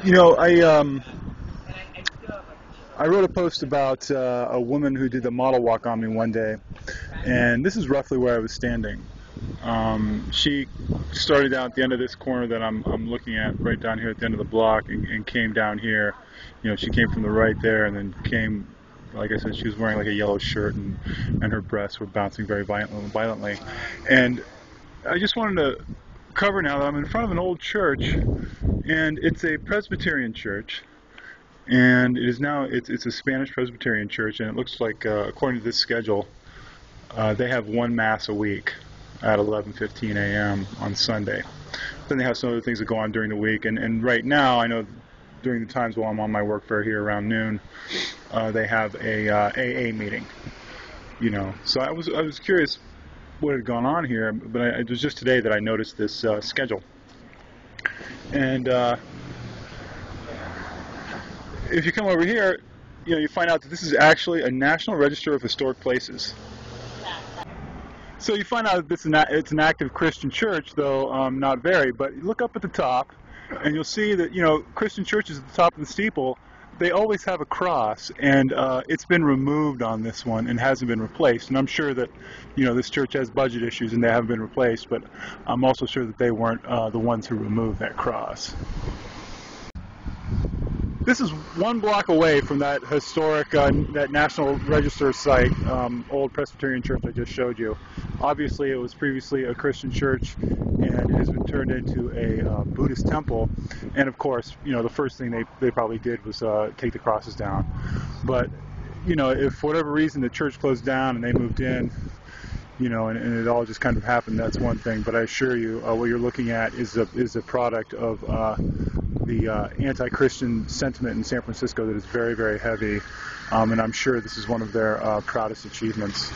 You know, I wrote a post about a woman who did the model walk on me one day, and this is roughly where I was standing. She started out at the end of this corner that I'm looking at, right down here at the end of the block, and came down here. You know, she came from the right there, and then came. Like I said, she was wearing like a yellow shirt, and her breasts were bouncing very violently. And I just wanted to cover now that I'm in front of an old church, and it's a Presbyterian church. And it is now it's a Spanish Presbyterian church, and it looks like according to this schedule, they have one mass a week at 11:15 a.m. on Sunday. Then they have some other things that go on during the week, and right now I know during the times while I'm on my work fair here around noon, they have a AA meeting. You know, so I was curious what had gone on here, but it was just today that I noticed this schedule, and if you come over here, you know, you find out that this is actually a National Register of Historic Places. So you find out that it's an active Christian church, though not very. But you look up at the top, and you'll see that, you know, Christian churches at the top of the steeple, they always have a cross, and it's been removed on this one and hasn't been replaced. And I'm sure that, you know, this church has budget issues and they haven't been replaced, but I'm also sure that they weren't the ones who removed that cross. This is one block away from that historic, that National Register site, old Presbyterian church I just showed you. Obviously, it was previously a Christian church, and it has been turned into a Buddhist temple. And of course, you know, the first thing they probably did was take the crosses down. But, you know, if for whatever reason the church closed down and they moved in, you know, and it all just kind of happened, that's one thing. But I assure you, what you're looking at is a product of the anti-Christian sentiment in San Francisco that is very, very heavy, and I'm sure this is one of their proudest achievements.